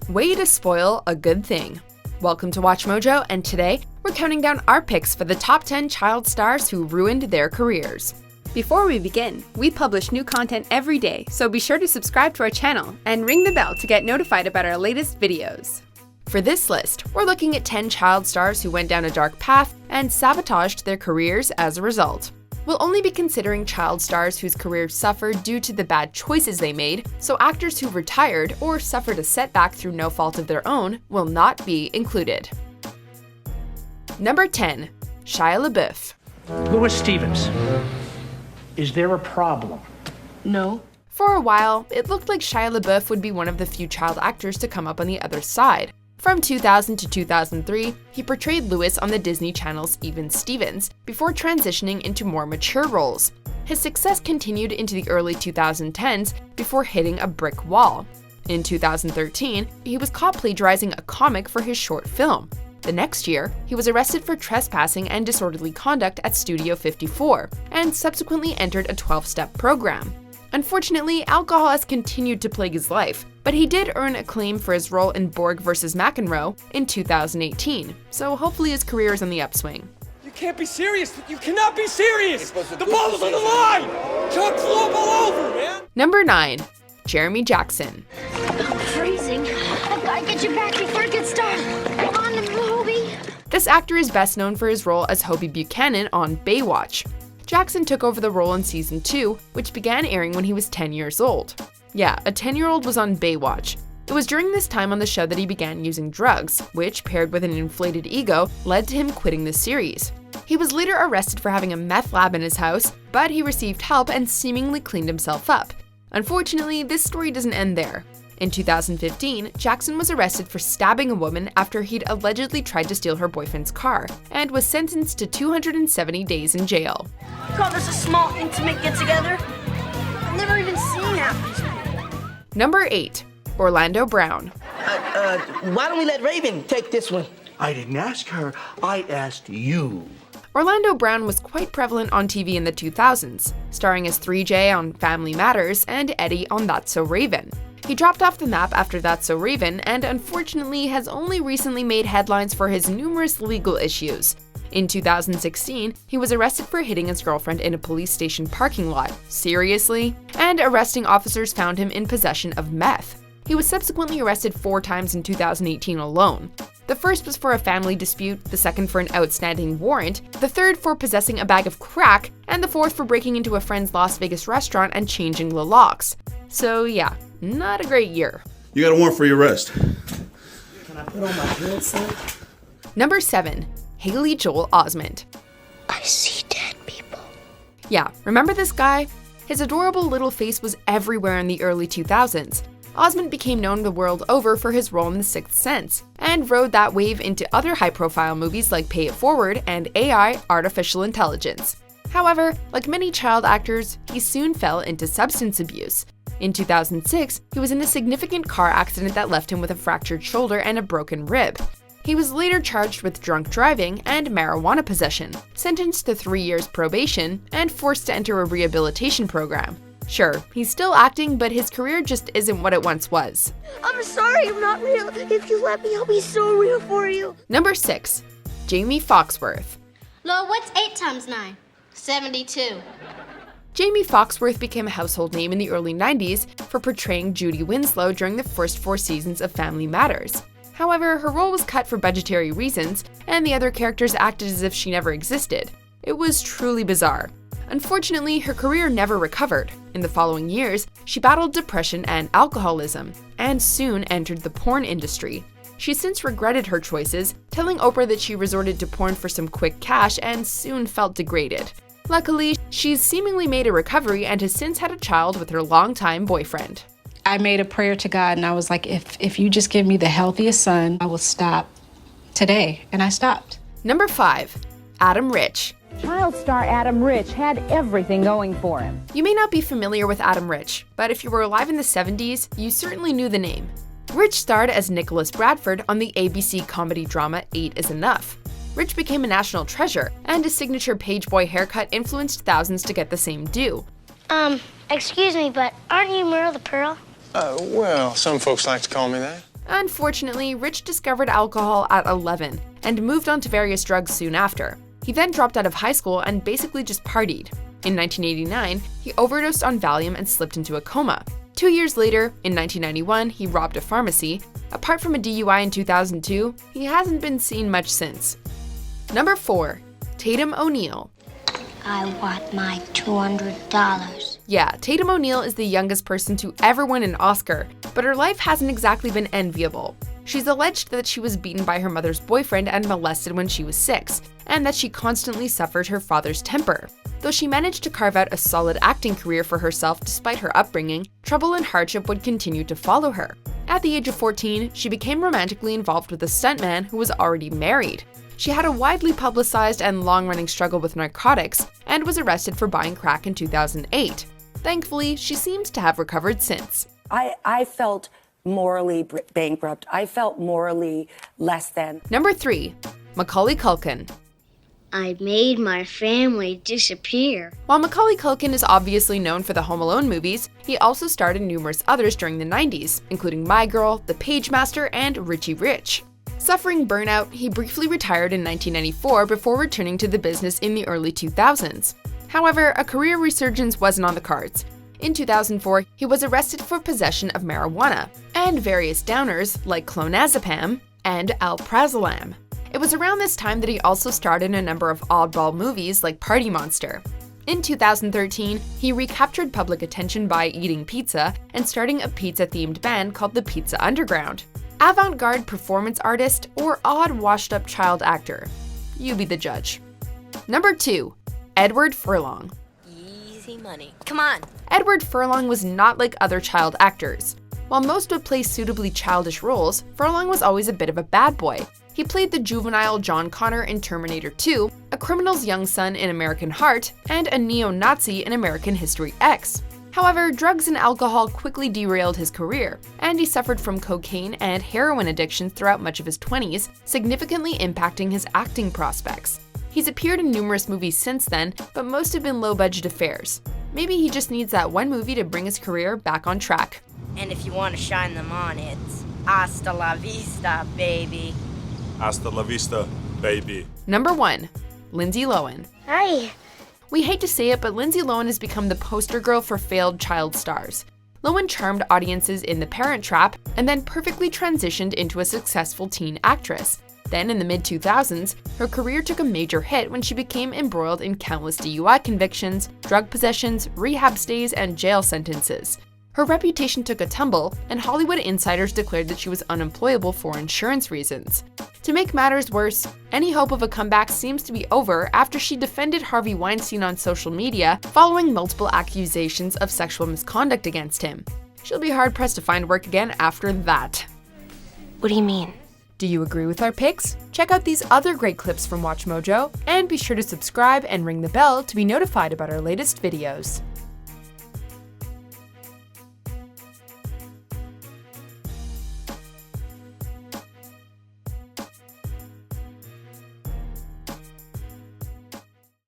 Way to spoil a good thing. Welcome to WatchMojo, and today we're counting down our picks for the top 10 child stars who ruined their careers. Before we begin, we publish new content every day, so be sure to subscribe to our channel and ring the bell to get notified about our latest videos. For this list, we're looking at 10 child stars who went down a dark path and sabotaged their careers as a result. We'll only be considering child stars whose careers suffered due to the bad choices they made, so actors who retired or suffered a setback through no fault of their own will not be included. Number 10. Shia LaBeouf. Louis Stevens. Is there a problem? No. For a while, it looked like Shia LaBeouf would be one of the few child actors to come up on the other side. From 2000 to 2003, he portrayed Louis on the Disney Channel's Even Stevens, before transitioning into more mature roles. His success continued into the early 2010s before hitting a brick wall. In 2013, he was caught plagiarizing a comic for his short film. The next year, he was arrested for trespassing and disorderly conduct at Studio 54, and subsequently entered a 12-step program. Unfortunately, alcohol has continued to plague his life, but he did earn acclaim for his role in Borg vs. McEnroe in 2018, so hopefully his career is on the upswing. You can't be serious! You cannot be serious! The ball's on the line! Chuck flew up all over, man! Number 9. Jeremy Jackson. I'm freezing. I've got to get you back before it gets dark. Come on, Hobie. This actor is best known for his role as Hobie Buchanan on Baywatch. Jackson took over the role in season 2, which began airing when he was 10 years old. Yeah, a 10-year-old was on Baywatch. It was during this time on the show that he began using drugs, which, paired with an inflated ego, led to him quitting the series. He was later arrested for having a meth lab in his house, but he received help and seemingly cleaned himself up. Unfortunately, this story doesn't end there. In 2015, Jackson was arrested for stabbing a woman after he'd allegedly tried to steal her boyfriend's car, and was sentenced to 270 days in jail. Call this a small, intimate get-together? I've never even seen half these people. Number 8. Orlando Brown. Why don't we let Raven take this one? I didn't ask her, I asked you. Orlando Brown was quite prevalent on TV in the 2000s, starring as 3J on Family Matters and Eddie on That's So Raven. He dropped off the map after That's So Raven, and unfortunately has only recently made headlines for his numerous legal issues. In 2016, he was arrested for hitting his girlfriend in a police station parking lot. Seriously? And arresting officers found him in possession of meth. He was subsequently arrested 4 times in 2018 alone. The first was for a family dispute, the second for an outstanding warrant, the third for possessing a bag of crack, and the fourth for breaking into a friend's Las Vegas restaurant and changing the locks. So yeah, not a great year. You got a warrant for your arrest. Can I put on my pants, son? Number 7. Haley Joel Osment. I see dead people. Yeah, remember this guy? His adorable little face was everywhere in the early 2000s. Osment became known the world over for his role in The Sixth Sense, and rode that wave into other high-profile movies like Pay It Forward and AI Artificial Intelligence. However, like many child actors, he soon fell into substance abuse. In 2006, he was in a significant car accident that left him with a fractured shoulder and a broken rib. He was later charged with drunk driving and marijuana possession, sentenced to 3 years probation, and forced to enter a rehabilitation program. Sure, he's still acting, but his career just isn't what it once was. I'm sorry, I'm not real. If you let me, I'll be so real for you. Number 6. Jaimee Foxworth. Lo, what's 8 times 9? 72. Jaimee Foxworth became a household name in the early 90s for portraying Judy Winslow during the first 4 seasons of Family Matters. However, her role was cut for budgetary reasons, and the other characters acted as if she never existed. It was truly bizarre. Unfortunately, her career never recovered. In the following years, she battled depression and alcoholism, and soon entered the porn industry. She's since regretted her choices, telling Oprah that she resorted to porn for some quick cash and soon felt degraded. Luckily, she's seemingly made a recovery and has since had a child with her longtime boyfriend. I made a prayer to God, and I was like, if you just give me the healthiest son, I will stop today. And I stopped. Number 5. Adam Rich. Child star Adam Rich had everything going for him. You may not be familiar with Adam Rich, but if you were alive in the 70s, you certainly knew the name. Rich starred as Nicholas Bradford on the ABC comedy drama 8 is Enough. Rich became a national treasure, and his signature page boy haircut influenced thousands to get the same do. Excuse me, but aren't you Merle the Pearl? Well, some folks like to call me that. Unfortunately, Rich discovered alcohol at 11 and moved on to various drugs soon after. He then dropped out of high school and basically just partied. In 1989, he overdosed on Valium and slipped into a coma. 2 years later, in 1991, he robbed a pharmacy. Apart from a DUI in 2002, he hasn't been seen much since. Number 4. Tatum O'Neal. I want my $200. Yeah, Tatum O'Neal is the youngest person to ever win an Oscar, but her life hasn't exactly been enviable. She's alleged that she was beaten by her mother's boyfriend and molested when she was 6, and that she constantly suffered her father's temper. Though she managed to carve out a solid acting career for herself despite her upbringing, trouble and hardship would continue to follow her. At the age of 14, she became romantically involved with a stuntman who was already married. She had a widely publicized and long-running struggle with narcotics and was arrested for buying crack in 2008. Thankfully, she seems to have recovered since. I felt morally bankrupt. I felt morally less than. Number 3. Macaulay Culkin. I made my family disappear. While Macaulay Culkin is obviously known for the Home Alone movies, he also starred in numerous others during the 90s, including My Girl, The Pagemaster, and Richie Rich. Suffering burnout, he briefly retired in 1994 before returning to the business in the early 2000s. However, a career resurgence wasn't on the cards. In 2004, he was arrested for possession of marijuana and various downers like clonazepam and alprazolam. It was around this time that he also starred in a number of oddball movies like Party Monster. In 2013, he recaptured public attention by eating pizza and starting a pizza-themed band called the Pizza Underground. Avant-garde performance artist or odd washed-up child actor? You be the judge. Number 2. Edward Furlong. Easy money. Come on. Edward Furlong was not like other child actors. While most would play suitably childish roles, Furlong was always a bit of a bad boy. He played the juvenile John Connor in Terminator 2, a criminal's young son in American Heart, and a neo-Nazi in American History X. However, drugs and alcohol quickly derailed his career, and he suffered from cocaine and heroin addictions throughout much of his 20s, significantly impacting his acting prospects. He's appeared in numerous movies since then, but most have been low-budget affairs. Maybe he just needs that one movie to bring his career back on track. And if you want to shine them on, it's hasta la vista, baby. Hasta la vista, baby. Number 1. Lindsey Lowen. Hi. We hate to say it, but Lindsey Lowen has become the poster girl for failed child stars. Lowen charmed audiences in The Parent Trap and then perfectly transitioned into a successful teen actress. Then in the mid-2000s, her career took a major hit when she became embroiled in countless DUI convictions, drug possessions, rehab stays, and jail sentences. Her reputation took a tumble, and Hollywood insiders declared that she was unemployable for insurance reasons. To make matters worse, any hope of a comeback seems to be over after she defended Harvey Weinstein on social media following multiple accusations of sexual misconduct against him. She'll be hard-pressed to find work again after that. What do you mean? Do you agree with our picks? Check out these other great clips from WatchMojo, and be sure to subscribe and ring the bell to be notified about our latest videos.